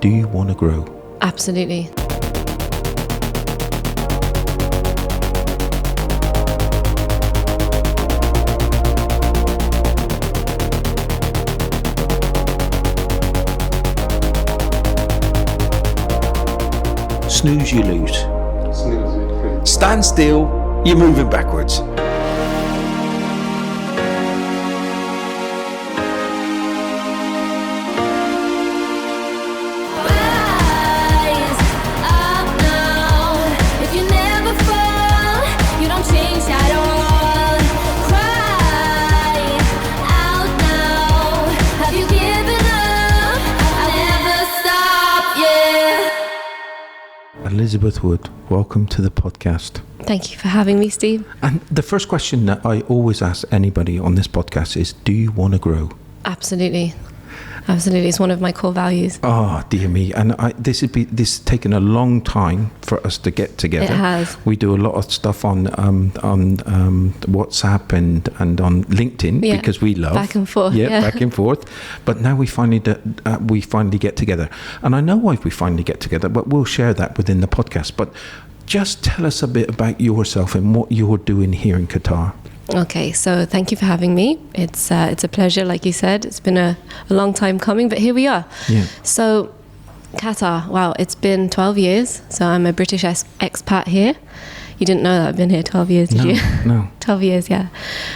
do you want to grow? Absolutely. Snooze, you lose. Snooze. Stand still, you're moving backwards. Elizabeth Wood, welcome to the podcast. Thank you for having me, Steve. And the first question that I always ask anybody on this podcast is, do you want to grow? Absolutely. Absolutely. It's one of my core values. Oh, dear me. And this has taken a long time for us to get together. It has. We do a lot of stuff on WhatsApp and on LinkedIn because we love. Back and forth. Yeah, back and forth. But now we finally get together. And I know why we finally get together, but we'll share that within the podcast. But just tell us a bit about yourself and what you're doing here in Qatar. Okay, so thank you for having me. It's a pleasure, like you said. It's been a long time coming, but here we are. Yeah. So, Qatar, wow, it's been 12 years. So I'm a British expat here. You didn't know that I've been here 12 years, did you? No. 12 years, yeah.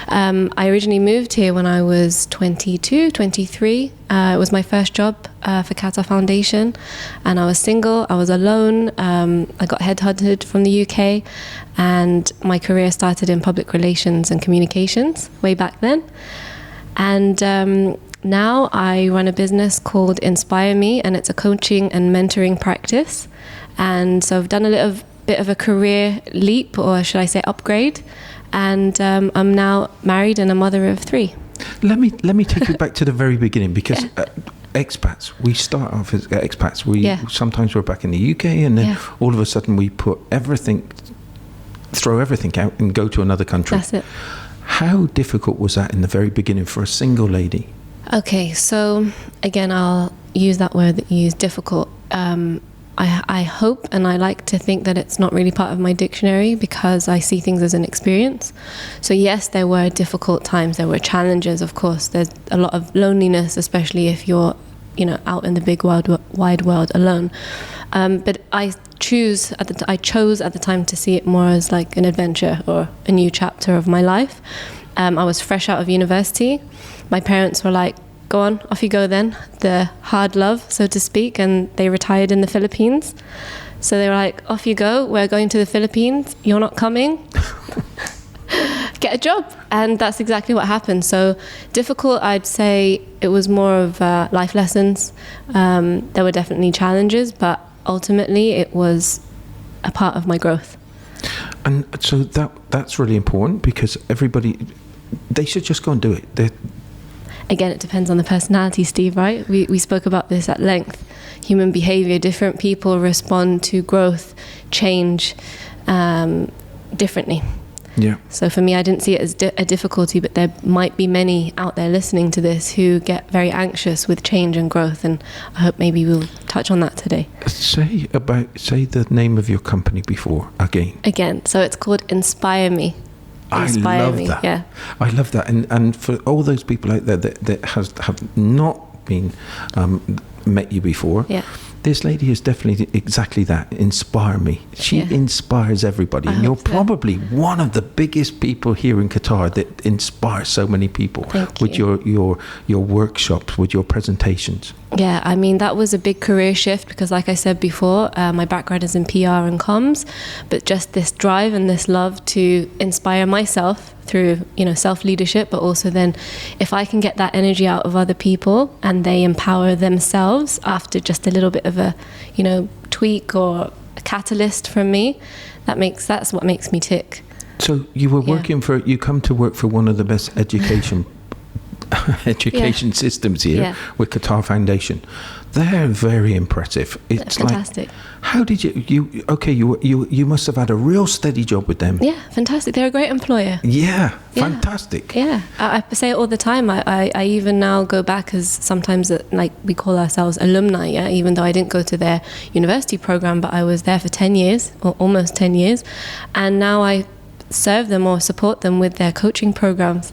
I originally moved here when I was 22, 23. It was my first job for Qatar Foundation, and I was single, I was alone. I got headhunted from the UK, and my career started in public relations and communications way back then. And now I run a business called Inspire Me, and it's a coaching and mentoring practice. And so I've done a little bit of a career leap, or should I say upgrade, and I'm now married and a mother of 3. Let me take you back to the very beginning, because expats, we start off as expats. Sometimes we're back in the UK, and then all of a sudden we throw everything out and go to another country. That's it. How difficult was that in the very beginning for a single lady? Okay, so again, I'll use that word that you use, difficult. I hope and I like to think that it's not really part of my dictionary, because I see things as an experience. So yes, there were difficult times, there were challenges, of course. There's a lot of loneliness, especially if you're, out in the big wide world alone. But I chose at the time to see it more as like an adventure or a new chapter of my life. I was fresh out of university. My parents were like, go on, off you go then, the hard love, so to speak, and they retired in the Philippines. So they were like, off you go, we're going to the Philippines, you're not coming, get a job. And that's exactly what happened. So difficult, I'd say it was more of life lessons. There were definitely challenges, but ultimately it was a part of my growth. And so that's really important, because everybody, they should just go and do it. Again, it depends on the personality, Steve, right? We spoke about this at length. Human behavior, different people respond to growth, change differently. Yeah. So for me, I didn't see it as a difficulty, but there might be many out there listening to this who get very anxious with change and growth, and I hope maybe we'll touch on that today. Say the name of your company before again. So it's called Inspire Me. Inspire I love me. That. Yeah. I love that. And for all those people out there that have not been met you before, this lady is definitely exactly that. Inspire me. She inspires everybody. And you're probably one of the biggest people here in Qatar that inspires so many people with your workshops, with your presentations. Yeah, I mean, that was a big career shift, because like I said before, my background is in PR and comms, but just this drive and this love to inspire myself through, self-leadership, but also then if I can get that energy out of other people and they empower themselves after just a little bit of a, tweak or a catalyst from me, that's what makes me tick. So you were you come to work for one of the best education systems here with Qatar Foundation. They're very impressive. It's fantastic. Like, How did you must have had a real steady job with them. Yeah, fantastic. They're a great employer. Yeah, fantastic. Yeah, I say it all the time. I even now go back, as sometimes like we call ourselves alumni, yeah, even though I didn't go to their university program, but I was there for 10 years, or almost 10 years, and now I serve them or support them with their coaching programs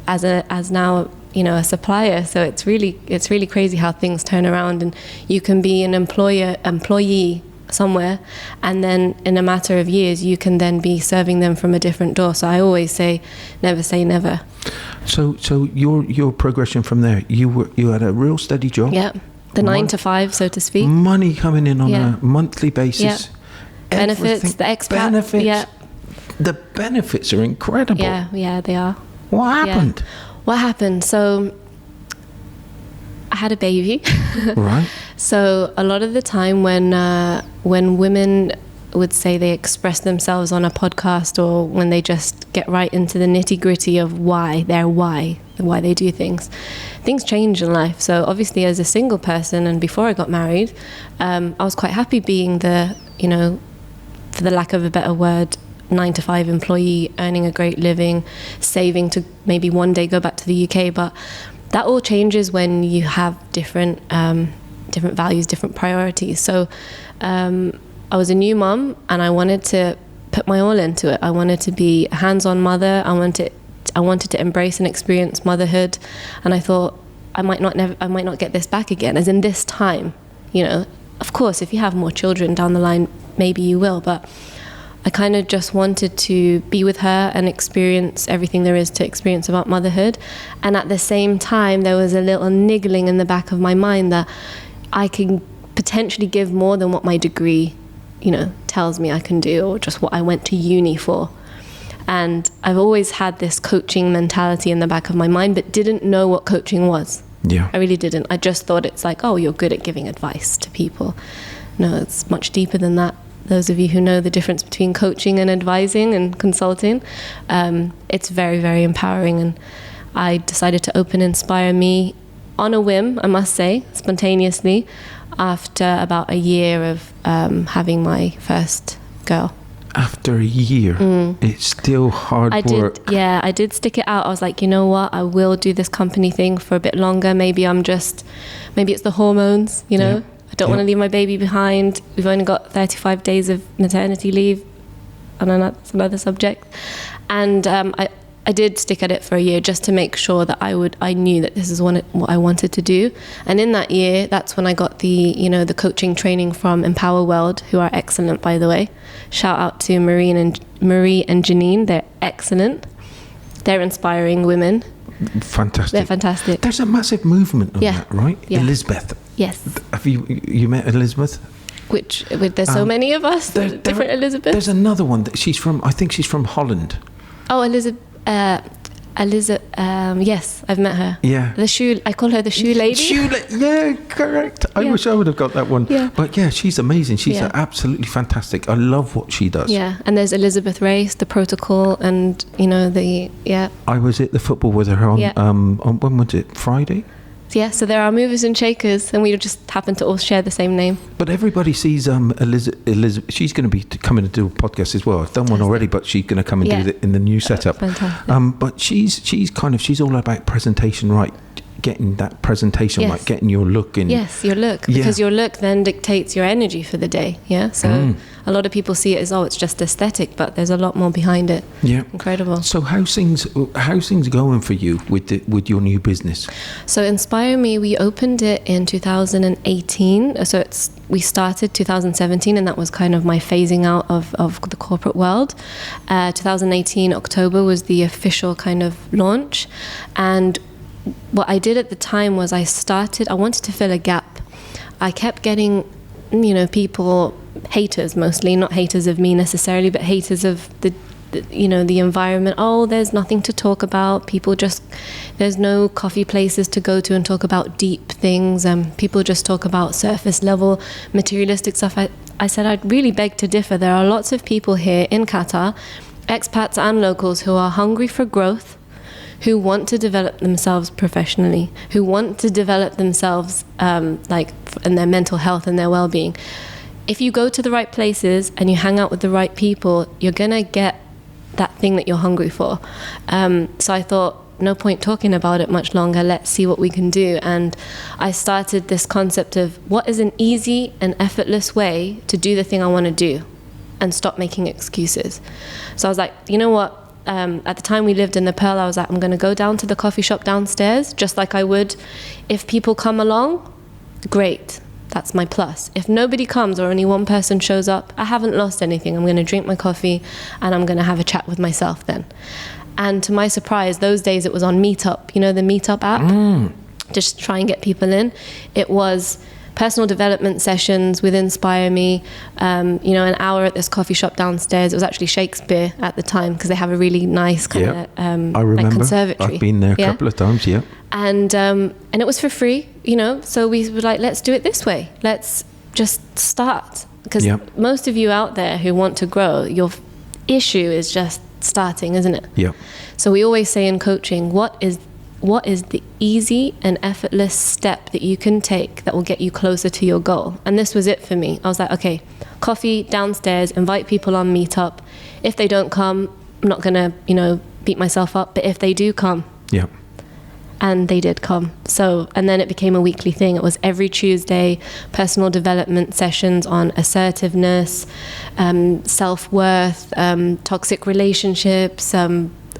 as now, you know, a supplier. So it's really crazy how things turn around, and you can be an employee somewhere, and then in a matter of years you can then be serving them from a different door. So I always say never. So your progression from there, you had a real steady job. Yeah, the 9 to 5, so to speak. Money coming in on a monthly basis. Yeah. Benefits, the expat. Benefits. Yeah. The benefits are incredible. Yeah, they are. What happened? What happened? So I had a baby. Right. So a lot of the time when women would say they express themselves on a podcast, or when they just get right into the nitty-gritty of why they do things change in life. So obviously, as a single person, and before I got married, I was quite happy being the, you know, for the lack of a better word, 9 to 5 employee, earning a great living, saving to maybe one day go back to the UK. But that all changes when you have different values, different priorities. So I was a new mum, and I wanted to put my all into it. I wanted to be a hands-on mother. I wanted to embrace and experience motherhood, and I thought I might not get this back again, as in this time. You know, of course, if you have more children down the line, maybe you will, but I kind of just wanted to be with her and experience everything there is to experience about motherhood. And at the same time, there was a little niggling in the back of my mind that I can potentially give more than what my degree, you know, tells me I can do, or just what I went to uni for. And I've always had this coaching mentality in the back of my mind, but didn't know what coaching was. Yeah. I really didn't. I just thought it's like, oh, you're good at giving advice to people. No, it's much deeper than that. Those of you who know the difference between coaching and advising and consulting, it's very, very empowering. And I decided to open Inspire Me on a whim, I must say, spontaneously, after about a year of having my first girl. After a year, it's still hard work. I did stick it out. I was like, you know what, I will do this company thing for a bit longer. Maybe it's the hormones, you know. Yeah. I don't want to leave my baby behind. We've only got 35 days of maternity leave. I know that's another subject. And I did stick at it for a year just to make sure that I knew that this is what I wanted to do. And in that year, that's when I got the coaching training from Empower World, who are excellent, by the way. Shout out to Marie and Janine. They're excellent. They're inspiring women. Fantastic. They're fantastic. There's a massive movement on that, right? Yeah. Elizabeth. Yes. Have you met Elizabeth? There's so many of us, different Elizabeth. There's another one that I think she's from Holland. Oh, Elizabeth. Yes, I've met her. Yeah. I call her the shoe lady. Yeah, correct. I wish I would have got that one. Yeah. But yeah, she's amazing. She's absolutely fantastic. I love what she does. Yeah. And there's Elizabeth Race, the protocol, and I was at the football with her on when was it? Friday? Yeah, so there are movers and shakers, and we just happen to all share the same name. But everybody sees Elizabeth. She's going to be coming to do a podcast as well. I've done one already, but she's going to come and do it in the new setup. Fantastic. But she's all about presentation, right? Getting that presentation right, getting your look in. Yes, your look, because your look then dictates your energy for the day. Yeah, so a lot of people see it as it's just aesthetic, but there's a lot more behind it. Yeah, incredible. So how's things going for you with your new business? So Inspire Me, we opened it in 2018. So we started 2017, and that was kind of my phasing out of the corporate world. 2018 October was the official kind of launch, and what I did at the time was I wanted to fill a gap. I kept getting, people, haters mostly, not haters of me necessarily, but haters of the environment. Oh, there's nothing to talk about. There's no coffee places to go to and talk about deep things. People just talk about surface level materialistic stuff. I said I'd really beg to differ. There are lots of people here in Qatar, expats and locals, who are hungry for growth, who want to develop themselves professionally, who want to develop themselves in their mental health and their well-being. if you go to the right places and you hang out with the right people, you're going to get that thing that you're hungry for. So I thought, no point talking about it much longer. Let's see what we can do. And I started this concept of what is an easy and effortless way to do the thing I want to do and stop making excuses. So I was like, you know what? At the time we lived in the Pearl, I was like, I'm going to go down to the coffee shop downstairs, just like I would if people come along. Great. That's my plus. If nobody comes or only one person shows up, I haven't lost anything. I'm going to drink my coffee and I'm going to have a chat with myself then. And to my surprise, those days it was on Meetup, you know, the Meetup app, just try and get people in. It was personal development sessions with Inspire Me, you know, an hour at this coffee shop downstairs. It was actually Shakespeare at the time because they have a really nice kind of I remember. like conservatory. I've been there a couple of times, And it was for free, you know, so we were like, let's do it this way. Let's just start. Because most of you out there who want to grow, your issue is just starting, isn't it? Yeah. So we always say in coaching, what is the easy and effortless step that you can take that will get you closer to your goal? And this was it for me. I was like, okay, coffee downstairs, invite people on Meetup. If they don't come, I'm not going to, you know, beat myself up. But if they do come. Yeah. And they did come. So, and then it became a weekly thing. It was every Tuesday, personal development sessions on assertiveness, self-worth, toxic relationships,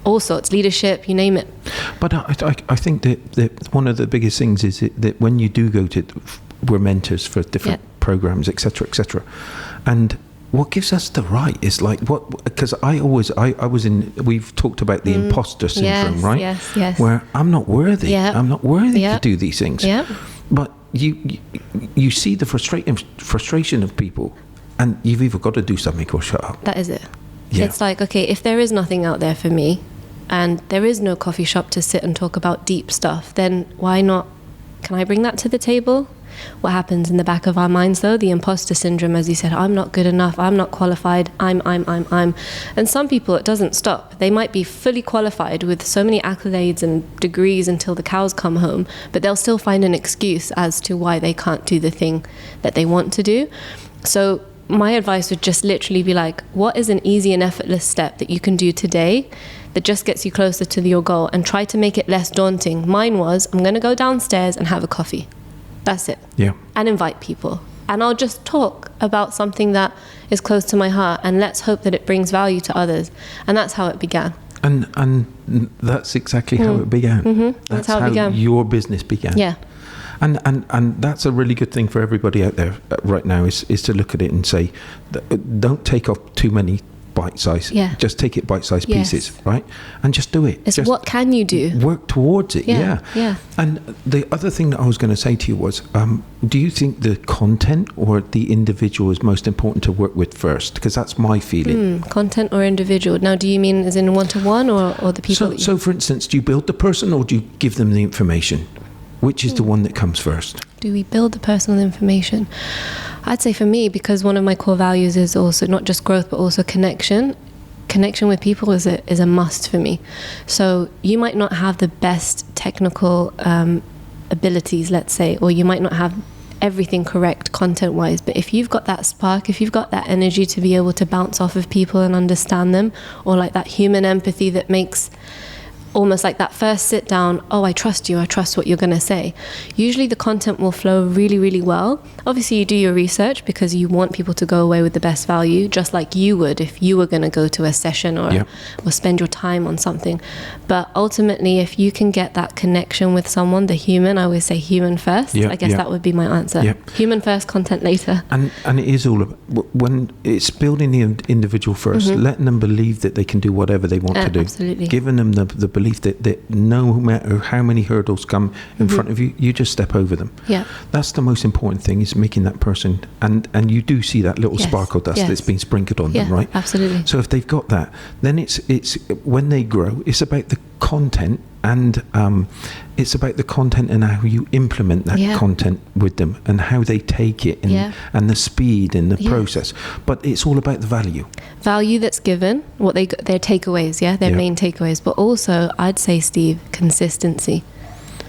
all sorts, leadership, you name it. But I think that one of the biggest things is that when you do go to, we're mentors for different programs, etc., etc. And what gives us the right is like because I was in, we've talked about the imposter syndrome, right? Yes. Where I'm not worthy. I'm not worthy to do these things. But you see the frustration of people, and you've either got to do something or shut up. That is it. It's like, okay, if there is nothing out there for me and there is no coffee shop to sit and talk about deep stuff, then why not? Can I bring that to the table? What happens in the back of our minds, though? The imposter syndrome, as you said, I'm not good enough, I'm not qualified, I'm. And some people, it doesn't stop. They might be fully qualified with so many accolades and degrees until the cows come home, but they'll still find an excuse as to why they can't do the thing that they want to do. So my advice would just literally be like, what is an easy and effortless step that you can do today that just gets you closer to your goal, and try to make it less daunting. Mine was, I'm going to go downstairs and have a coffee. That's it. Yeah. And invite people. And I'll just talk about something that is close to my heart, and let's hope that it brings value to others. And that's how it began. And that's exactly how it began. Mm-hmm. That's how it began. Your business began. Yeah. And that's a really good thing for everybody out there right now is to look at it and say, don't take off too many bite-sized. Just take it bite-sized pieces, right? And just do it. It's just what can you do? Work towards it. Yeah. And the other thing that I was going to say to you was, do you think the content or the individual is most important to work with first? Because that's my feeling. Content or individual? Now, do you mean as in one-to-one or the people? So for instance, do you build the person or do you give them the information? Which is the one that comes first? Do we build the personal information? I'd say for me, because one of my core values is also not just growth, but also connection. Connection with people is a must for me. So you might not have the best technical abilities, let's say, or you might not have everything correct content-wise, but if you've got that spark, if you've got that energy to be able to bounce off of people and understand them, or like that human empathy that makes almost like that first sit down, oh, I trust you, I trust what you're going to say. Usually the content will flow really, really well. Obviously you do your research because you want people to go away with the best value, just like you would if you were going to go to a session or spend your time on something. But ultimately, if you can get that connection with someone, the human, I always say human first. I guess that would be my answer. Human first, content later. And it is all about, when it's building the individual first, letting them believe that they can do whatever they want to do. Absolutely. Giving them the belief that no matter how many hurdles come in front of you, you just step over them. That's the most important thing, is making that person, and you do see that little sparkle dust that's been sprinkled on them, right? Absolutely. So if they've got that, then it's when they grow, it's about the content, and it's about the content and how you implement that content with them and how they take it, and the speed and the process. But it's all about the value that's given, what their takeaways, their main takeaways. But also, I'd say, Steve, consistency.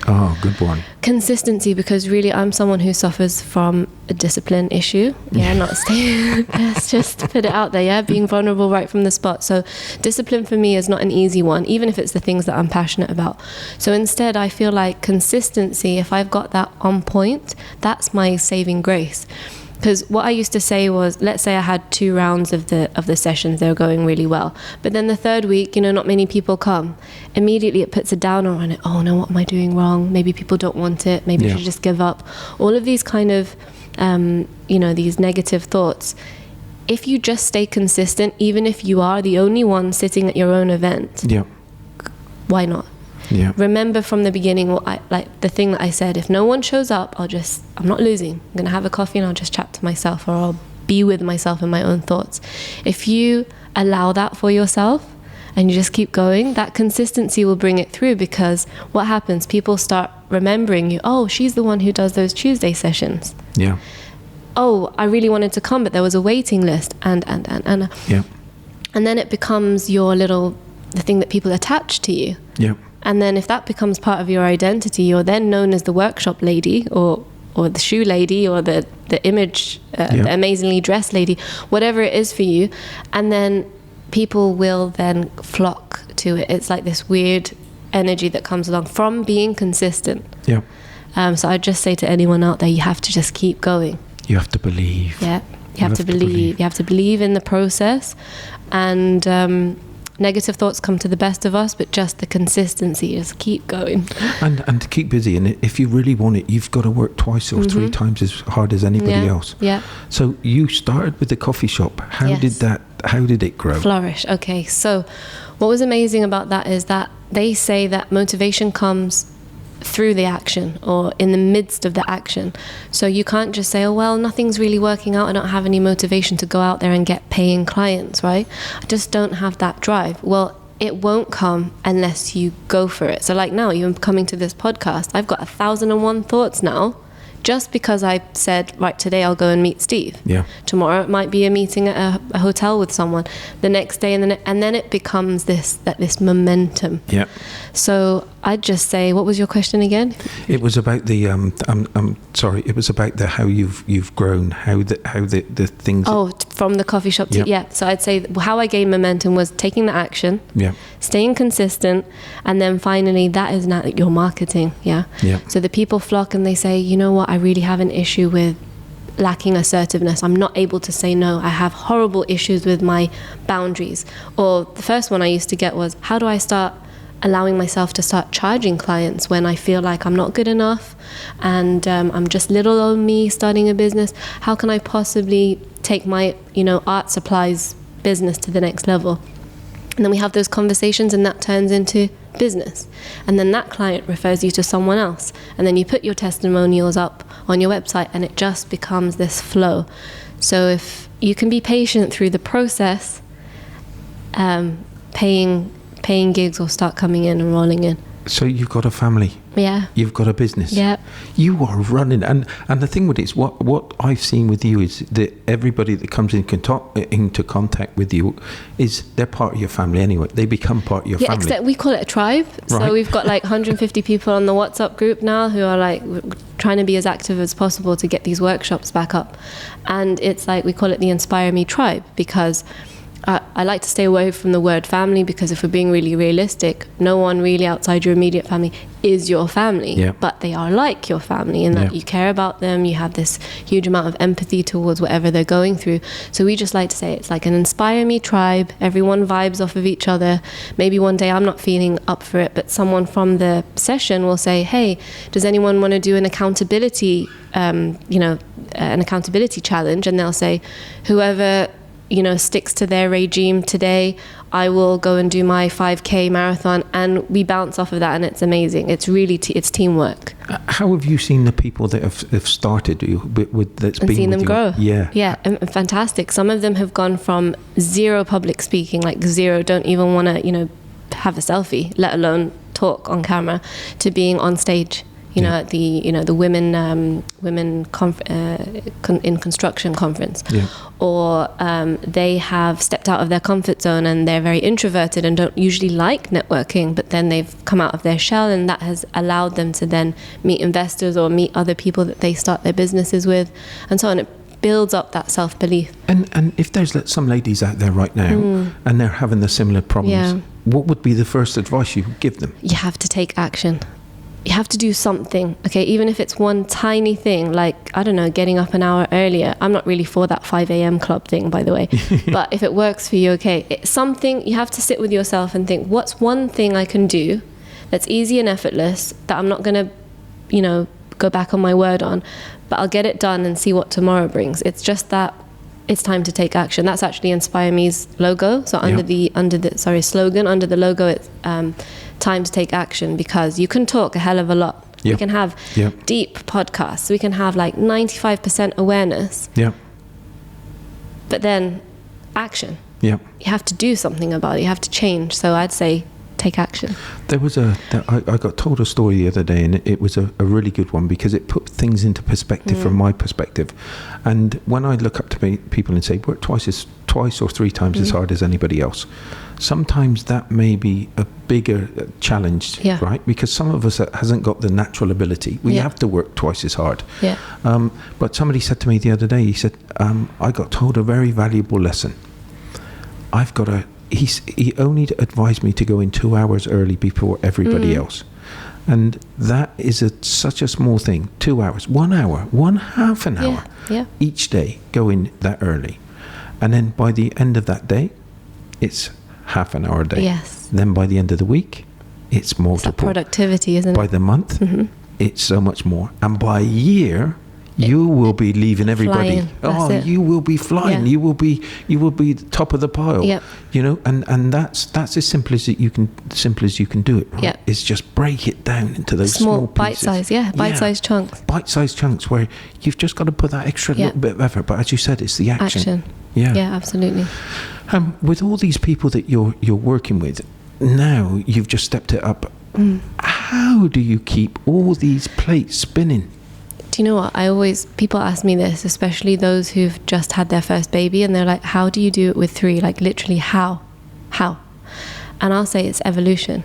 Oh, good one. Consistency, because really I'm someone who suffers from a discipline issue. Yeah, not staying. Let's just put it out there. Yeah, being vulnerable right from the spot. So discipline for me is not an easy one, even if it's the things that I'm passionate about. So instead, I feel like consistency, if I've got that on point, that's my saving grace. Because what I used to say was, let's say I had 2 rounds of the sessions, they were going really well. But then the 3rd week, not many people come. Immediately it puts a downer on it. Oh no, what am I doing wrong? Maybe people don't want it. Maybe I should just give up. All of these kind of, these negative thoughts. If you just stay consistent, even if you are the only one sitting at your own event, why not? Yeah. Remember from the beginning, the thing that I said, if no one shows up, I'm not losing. I'm going to have a coffee and I'll just chat to myself, or I'll be with myself and my own thoughts. If you allow that for yourself and you just keep going, that consistency will bring it through, because what happens? People start remembering you. Oh, she's the one who does those Tuesday sessions. Yeah. Oh, I really wanted to come, but there was a waiting list and. Yeah. And then it becomes the thing that people attach to you. Yeah. And then if that becomes part of your identity, you're then known as the workshop lady, or the shoe lady, or the image, the amazingly dressed lady, whatever it is for you. And then people will then flock to it. It's like this weird energy that comes along from being consistent. Yeah. So I'd just say to anyone out there, you have to just keep going. You have to believe. Yeah. You have to believe. You have to believe in the process. And negative thoughts come to the best of us, but just the consistency, just keep going. And to keep busy. And if you really want it, you've got to work twice or 3 times as hard as anybody else. Yeah. So you started with the coffee shop. How did it grow? Flourish. Okay. So what was amazing about that is that they say that motivation comes through the action, or in the midst of the action. So you can't just say, oh well, nothing's really working out, I don't have any motivation to go out there and get paying clients, right? I just don't have that drive. Well, it won't come unless you go for it. So like now, you're coming to this podcast, I've got 1,001 thoughts now, just because I said, right, today I'll go and meet Steve. Yeah. Tomorrow it might be a meeting at a hotel with someone. The next day, and then it becomes this momentum. Yeah. So I'd just say, what was your question again? It was about the I'm sorry. It was about how you've grown, how the things. Oh, from the coffee shop to So I'd say how I gained momentum was taking the action. Yeah. Staying consistent, and then finally that is now your marketing. Yeah. Yeah. So the people flock and they say, you know what, I really have an issue with lacking assertiveness. I'm not able to say no. I have horrible issues with my boundaries. Or the first one I used to get was, how do I start allowing myself to start charging clients when I feel like I'm not good enough and I'm just little old me starting a business? How can I possibly take my art supplies business to the next level? And then we have those conversations, and that turns into business. And then that client refers you to someone else. And then you put your testimonials up on your website, and it just becomes this flow. So if you can be patient through the process, paying gigs will start coming in and rolling in. So you've got a family. Yeah. You've got a business. Yeah. You are running, and the thing with it is, what I've seen with you is that everybody that comes into contact with you is they're part of your family anyway. They become part of your family. Yeah, except we call it a tribe. Right. So we've got like 150 people on the WhatsApp group now who are like trying to be as active as possible to get these workshops back up. And it's like, we call it the Inspire Me Tribe, because I like to stay away from the word family, because if we're being really realistic, no one really outside your immediate family is your family, but they are like your family in that you care about them, you have this huge amount of empathy towards whatever they're going through. So we just like to say it's like an Inspire Me tribe. Everyone vibes off of each other. Maybe one day I'm not feeling up for it, but someone from the session will say, hey, does anyone want to do an accountability an accountability challenge? And they'll say, whoever sticks to their regime today, I will go and do my 5K marathon, and we bounce off of that, and it's amazing. It's really it's teamwork. How have you seen the people that have started with that's been seen them grow? Yeah, and fantastic. Some of them have gone from zero public speaking, like zero, don't even want to have a selfie, let alone talk on camera, to being on stage. at the women in construction conference, or they have stepped out of their comfort zone and they're very introverted and don't usually like networking, but then they've come out of their shell, and that has allowed them to then meet investors or meet other people that they start their businesses with, and so on. It builds up that self-belief. And if there's some ladies out there right now and they're having the similar problems, what would be the first advice you would give them? You have to take action. You have to do something, okay? Even if it's one tiny thing, like, I don't know, getting up an hour earlier. I'm not really for that 5 a.m. club thing, by the way. But if it works for you, okay. It's something, you have to sit with yourself and think, what's one thing I can do that's easy and effortless, that I'm not going to, go back on my word on, but I'll get it done and see what tomorrow brings. It's just that it's time to take action. That's actually Inspire Me's logo. So under the slogan, under the logo, it's time to take action, because you can talk a hell of a lot. We can have deep podcasts. We can have like 95% awareness. But then action. You have to do something about it. You have to change. So I'd say take action. There was I got told a story the other day, and it was a really good one, because it put things into perspective from my perspective. And when I look up to people and say, work twice or three times as hard as anybody else, sometimes that may be a bigger challenge, right? Because some of us hasn't got the natural ability. We have to work twice as hard. But somebody said to me the other day, he said, I got told a very valuable lesson. He only advised me to go in 2 hours early before everybody else. And that is such a small thing. 2 hours, 1 hour, half an hour each day, go in that early. And then by the end of that day, it's half an hour a day. Then by the end of the week, it's multiple. It's productivity, isn't it? By the month, it's so much more. And by a year, you will be leaving everybody. You will be flying. You will be top of the pile. And that's as simple as you can do it. Right? It's just break it down into those small pieces. Bite-sized chunks. Bite-sized chunks where you've just got to put that extra little bit of effort. But as you said, it's the action. Yeah, absolutely. With all these people that you're working with now, you've just stepped it up. How do you keep all these plates spinning? Do you know what? People ask me this, especially those who've just had their first baby, and they're like, how do you do it with 3? Like, literally, how? And I'll say it's evolution.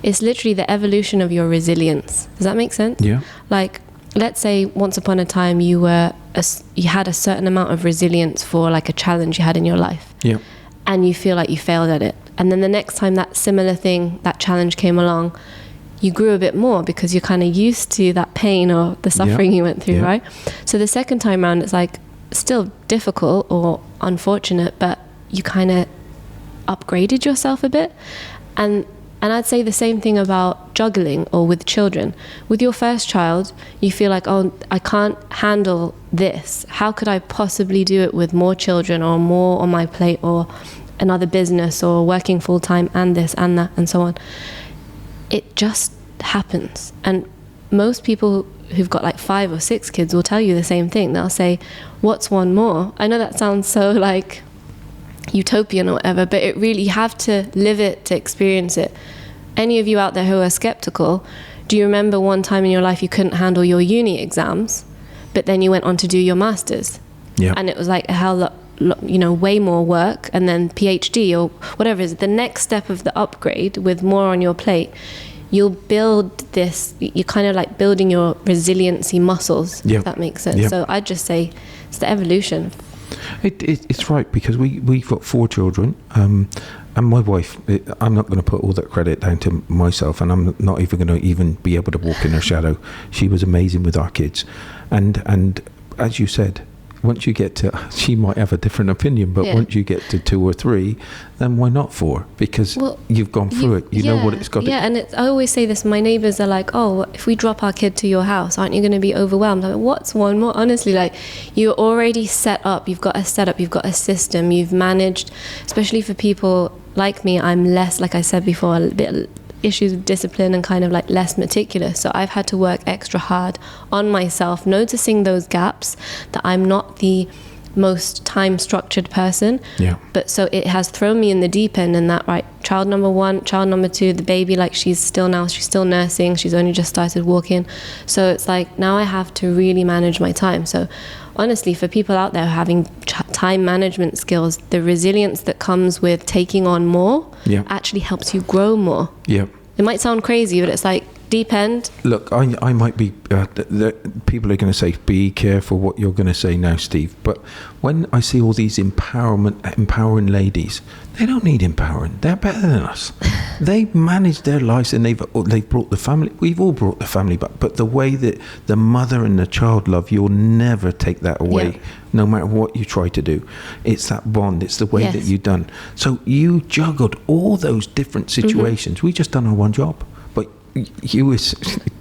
It's literally the evolution of your resilience. Does that make sense? Yeah. Like, let's say once upon a time you had a certain amount of resilience for like a challenge you had in your life. Yeah. And you feel like you failed at it. And then the next time that similar thing, that challenge came along, you grew a bit more because you're kind of used to that pain or the suffering you went through, right? So the second time around, it's like still difficult or unfortunate, but you kind of upgraded yourself a bit. And I'd say the same thing about juggling or with children. With your first child, you feel like, oh, I can't handle this. How could I possibly do it with more children or more on my plate or another business or working full time and this and that and so on? It just happens. And most people who've got like 5 or 6 kids will tell you the same thing. They'll say, what's one more? I know that sounds so like utopian or whatever, but it really, you have to live it to experience it. Any of you out there who are skeptical, do you remember one time in your life you couldn't handle your uni exams, but then you went on to do your masters? And it was like a hell lot, way more work, and then PhD or whatever is the next step of the upgrade with more on your plate. You'll build this, you're kind of like building your resiliency muscles, if that makes sense. So I'd just say it's the evolution. It's right, because we've got 4 children, and my wife, I'm not going to put all that credit down to myself, and I'm not even going to even be able to walk in her shadow. She was amazing with our kids, and as you said, once you get to, she might have a different opinion, but once you get to 2 or 3, then why not 4? Because you've gone through it. You know what it's got to. And I always say this. My neighbours are like, oh, if we drop our kid to your house, aren't you going to be overwhelmed? I'm like, what's one more? Honestly, like, you're already set up. You've got a setup. You've got a system. You've managed, especially for people like me, I'm less, like I said before, a bit issues with discipline and kind of like less meticulous. So I've had to work extra hard on myself, noticing those gaps, that I'm not the most time structured person. Yeah. But so it has thrown me in the deep end, and that, right, child number 1, child number 2, the baby, like she's still nursing, she's only just started walking. So it's like now I have to really manage my time. So honestly, for people out there having time management skills, the resilience that comes with taking on more actually helps you grow more. Yeah. It might sound crazy, but it's like deep end. Look, I might be, people are going to say, be careful what you're going to say now, Steve. But when I see all these empowering ladies, they don't need empowering. They're better than us. They manage their lives, and they've brought the family. We've all brought the family back. But the way that the mother and the child love, you'll never take that away, no matter what you try to do. It's that bond. It's the way that you've done. So you juggled all those different situations. We just done our one job. You was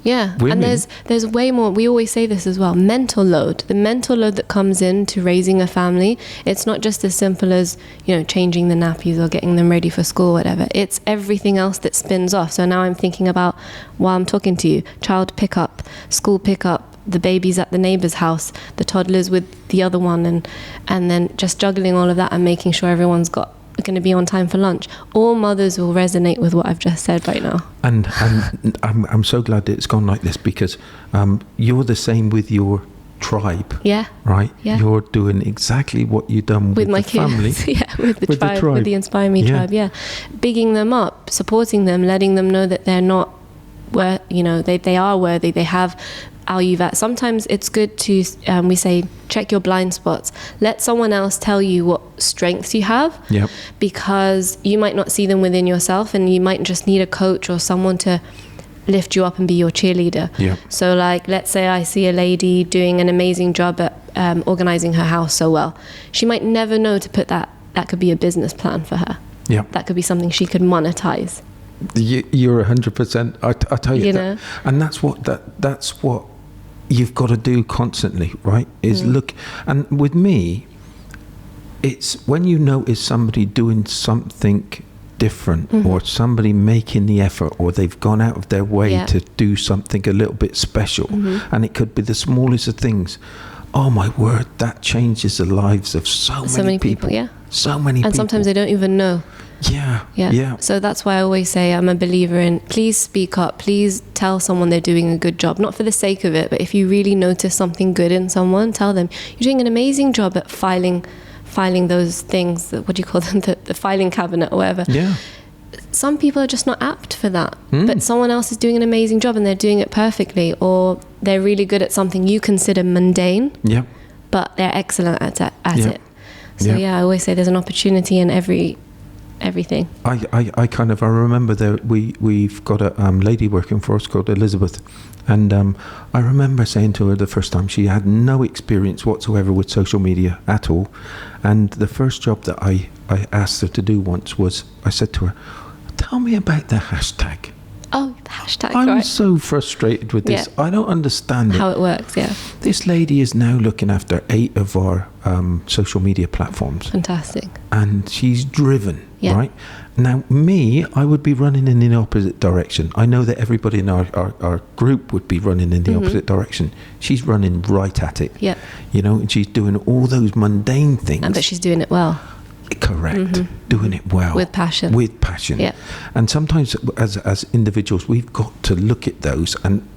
women. And there's way more. We always say this as well, mental load, the mental load that comes into raising a family. It's not just as simple as, changing the nappies or getting them ready for school, whatever. It's everything else that spins off. So now I'm thinking about, while I'm talking to you, child pickup, school pickup, the babies at the neighbor's house, the toddlers with the other one, and then just juggling all of that and making sure everyone's going to be on time for lunch. All mothers will resonate with what I've just said right now. And I'm so glad that it's gone like this, because you're the same with your tribe. Yeah. Right? Yeah. You're doing exactly what you've done with my the family. Kids. With the tribe, with the Inspire Me tribe. Yeah. Bigging them up, supporting them, letting them know that they're not they are worthy. They have value. That sometimes it's good to we say check your blind spots. Let someone else tell you what strengths you have, because you might not see them within yourself, and you might just need a coach or someone to lift you up and be your cheerleader. So like, let's say I see a lady doing an amazing job at organizing her house so well. She might never know to put that could be a business plan for her. That could be something she could monetize. You're 100%. I tell you, that, and that's what you've got to do constantly, right? Is look, and with me, it's when you notice somebody doing something different, or somebody making the effort, or they've gone out of their way to do something a little bit special, and it could be the smallest of things. Oh my word, that changes the lives of so many people. So many people. And sometimes they don't even know. So that's why I always say I'm a believer in, please speak up, please tell someone they're doing a good job, not for the sake of it, but if you really notice something good in someone, tell them you're doing an amazing job at filing those things, what do you call them, the filing cabinet or whatever. Some people are just not apt for that, but someone else is doing an amazing job and they're doing it perfectly, or they're really good at something you consider mundane, but they're excellent at it. So I always say there's an opportunity in everything. I remember that we've got a lady working for us called Elizabeth, and I remember saying to her the first time, she had no experience whatsoever with social media at all, and the first job that I asked her to do once was, I said to her, tell me about the hashtag. Oh, the hashtag. I'm so frustrated with this. I don't understand how it works. This lady is now looking after 8 of our social media platforms. Fantastic. And she's driven, right? Now, I would be running in the opposite direction. I know that everybody in our group would be running in the opposite direction. She's running right at it. And she's doing all those mundane things. But she's doing it well. Correct. Doing it well. With passion. And sometimes as individuals, we've got to look at those and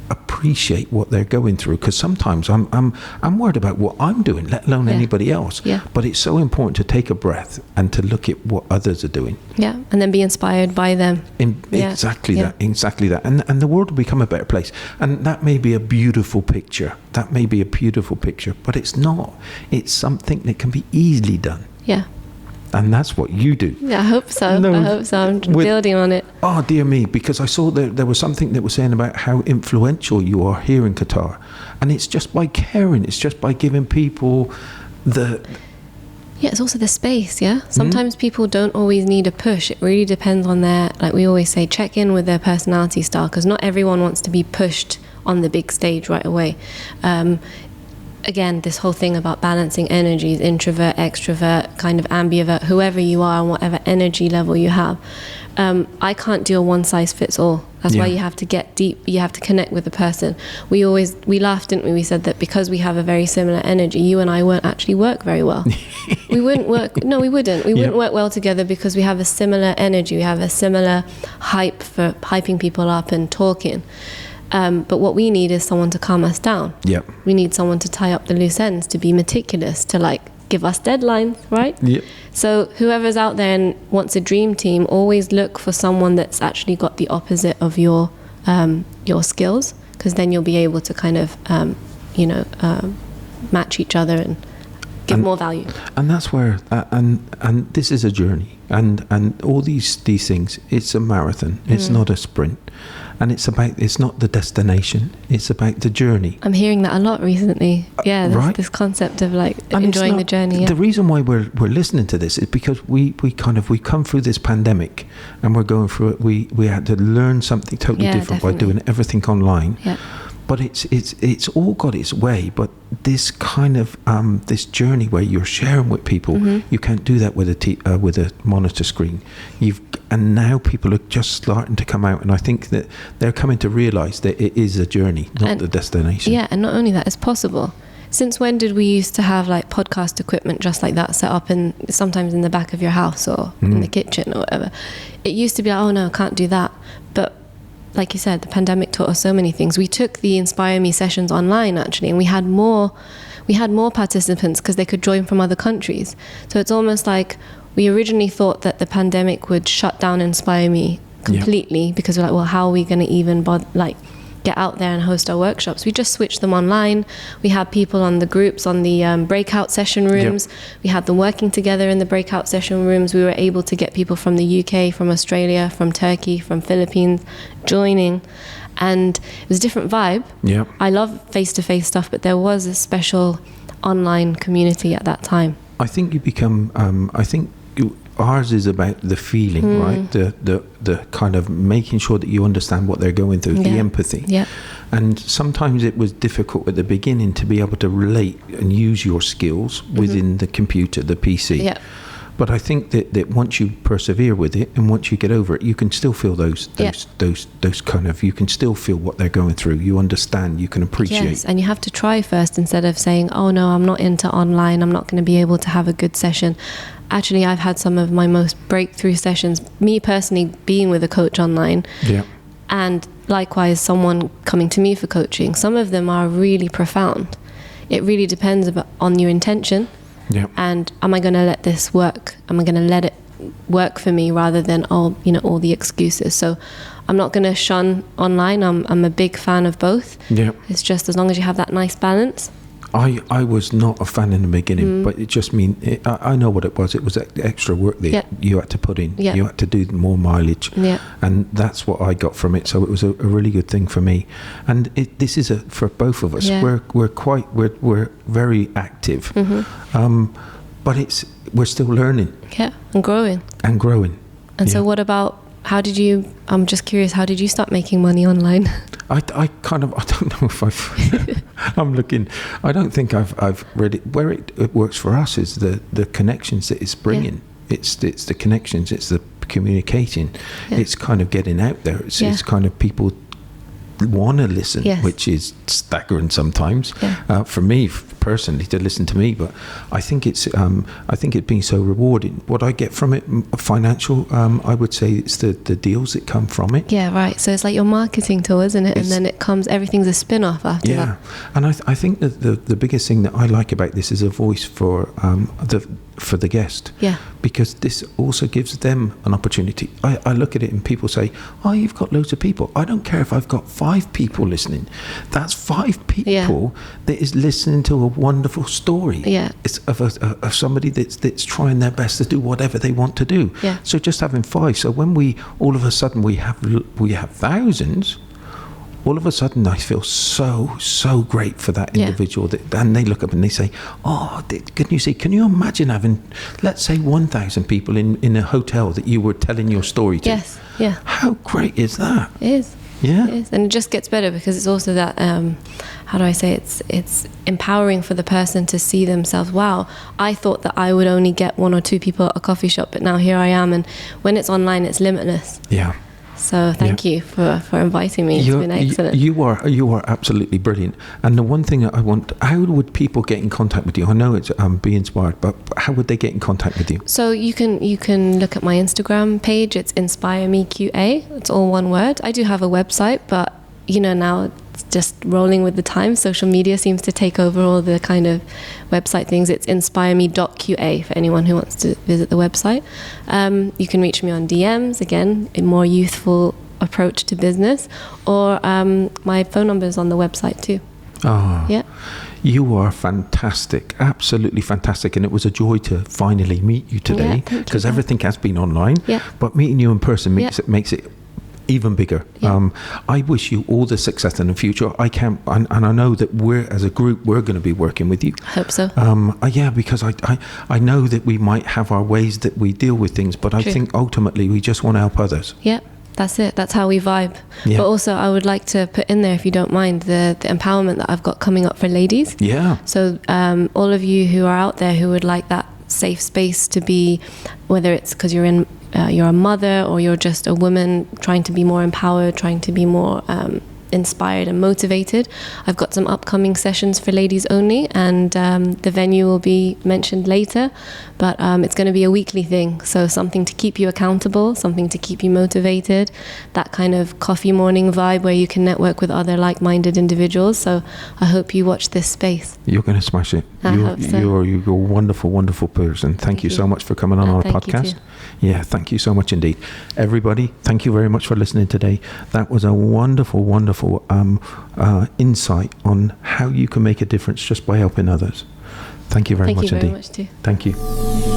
appreciate what they're going through, because sometimes I'm worried about what I'm doing, let alone anybody else. But it's so important to take a breath and to look at what others are doing. And then be inspired by them. Exactly that. And the world will become a better place. And that may be a beautiful picture. But it's not. It's something that can be easily done. And that's what you do. I hope so. I'm building on it. Oh, dear me, because I saw there was something that was saying about how influential you are here in Qatar. And it's just by caring. It's just by giving people it's also the space, Sometimes people don't always need a push. It really depends on their, like we always say, check in with their personality style, because not everyone wants to be pushed on the big stage right away. again, this whole thing about balancing energies, introvert, extrovert, kind of ambivert, whoever you are and whatever energy level you have, I can't do a one size fits all. That's why you have to get deep. You have to connect with the person. We laughed, didn't we? We said that because we have a very similar energy, you and I won't actually work very well. We wouldn't work. No, we wouldn't. We wouldn't work well together because we have a similar energy. We have a similar hype for hyping people up and talking. But what we need is someone to calm us down. Yep. We need someone to tie up the loose ends, to be meticulous, to like give us deadlines, right? Yep. So whoever's out there and wants a dream team, always look for someone that's actually got the opposite of your skills, because then you'll be able to kind of match each other and give more value. And that's where and this is a journey, and all these things, it's a marathon. It's not a sprint. And it's not the destination, it's about the journey. I'm hearing that a lot recently. Yeah, this concept of like enjoying the journey. Yeah. The reason why we're listening to this is because we come through this pandemic, and we're going through it. We had to learn something totally different by doing everything online. Yeah. But it's all got its way. But this kind of this journey where you're sharing with people, you can't do that with a monitor screen. And now people are just starting to come out, and I think that they're coming to realise that it is a journey, not the destination. Yeah, and not only that, it's possible. Since when did we used to have like podcast equipment just like that set up sometimes in the back of your house or in the kitchen or whatever? It used to be like, oh no, can't do that. But like you said, the pandemic taught us so many things. We took the Inspire Me sessions online actually, and we had more participants because they could join from other countries. So it's almost like we originally thought that the pandemic would shut down Inspire Me completely because we're like, well, how are we going to even get out there and host our workshops? We just switched them online. We had people on the groups, on the breakout session rooms. We had them working together in the breakout session rooms. We were able to get people from the UK, from Australia, from Turkey, from Philippines joining. And it was a different vibe. Yeah. I love face-to-face stuff, but there was a special online community at that time. I think you become, ours is about the feeling, right? The kind of making sure that you understand what they're going through, the empathy. Yeah. And sometimes it was difficult at the beginning to be able to relate and use your skills within the computer, the PC. Yeah. But I think that once you persevere with it and once you get over it, you can still feel those kind of, you can still feel what they're going through. You understand, you can appreciate. Yes, and you have to try first instead of saying, oh no, I'm not into online, I'm not going to be able to have a good session. Actually, I've had some of my most breakthrough sessions, me personally being with a coach online. Yeah. And likewise, someone coming to me for coaching. Some of them are really profound. It really depends on your intention. Yeah. And am I going to let this work? Am I going to let it work for me rather than all the excuses? So I'm not going to shun online. I'm a big fan of both. Yeah. It's just as long as you have that nice balance. I was not a fan in the beginning, but it just I know what it was. It was extra work that you had to put in. Yeah. You had to do more mileage, and that's what I got from it. So it was a really good thing for me. And this is for both of us. Yeah. We're very active, but we're still learning. Yeah, and growing. And so, what about? I'm just curious, how did you start making money online? I don't know if I'm looking, I don't think I've read it. Where it works for us is the connections that it's bringing. Yeah. It's the connections, it's the communicating. Yeah. It's kind of getting out there. It's kind of people want to listen, which is staggering sometimes for me personally to listen to me, but I think it's been so rewarding. What I get from it financial, I would say it's the deals that come from it. Yeah, right. So it's like your marketing tool, isn't it? And then everything's a spin-off after that. Yeah, and I think that the biggest thing that I like about this is a voice for the guest. Yeah. Because this also gives them an opportunity. I look at it and people say, oh, you've got loads of people. I don't care if I've got 5 people listening. That's 5 people that is listening to a wonderful story. Yeah. It's of somebody that's trying their best to do whatever they want to do. Yeah. So just having 5. So when all of a sudden we have thousands, all of a sudden I feel so great for that individual and they look up and they say, oh, can you imagine having, let's say 1,000 people in a hotel that you were telling your story to? Yes. Yeah. How great is that? It is. Yeah. It is. And it just gets better because it's also that, how do I say, it's empowering for the person to see themselves. Wow, I thought that I would only get 1 or 2 people at a coffee shop, but now here I am. And when it's online, it's limitless. Yeah. So thank you for inviting me. It's been excellent. You are absolutely brilliant. And the one thing that I want, how would people get in contact with you? I know it's Be Inspired, but how would they get in contact with you? So you can look at my Instagram page. It's Inspire Me QA. It's all one word. I do have a website, but now it's just rolling with the times. Social media seems to take over all the kind of website things. It's inspireme.qa for anyone who wants to visit the website. You can reach me on DMs, again, a more youthful approach to business, or my phone number is on the website too. Oh, yeah. You are fantastic, absolutely fantastic, and it was a joy to finally meet you today, because everything has been online, but meeting you in person makes it even bigger. I wish you all the success in the future. I can't, and I know that as a group, we're going to be working with you. I hope so. Because I know that we might have our ways that we deal with things, but I think ultimately we just want to help others. Yeah, that's it. That's how we vibe. But also, I would like to put in there, if you don't mind, the empowerment that I've got coming up for ladies. Yeah. So all of you who are out there who would like that safe space to be, whether it's because you're a mother or you're just a woman trying to be more empowered, trying to be more inspired and motivated, I've got some upcoming sessions for ladies only, and the venue will be mentioned later, but it's going to be a weekly thing, so something to keep you accountable, something to keep you motivated, that kind of coffee morning vibe where you can network with other like-minded individuals. So I hope you watch this space. You're going to smash it. I hope so. You're a wonderful, wonderful person. Thank you so much for coming on our podcast. Yeah, thank you so much indeed. Everybody, thank you very much for listening today. That was a wonderful, wonderful insight on how you can make a difference just by helping others. Thank you very much indeed. Thank you very much too. Thank you.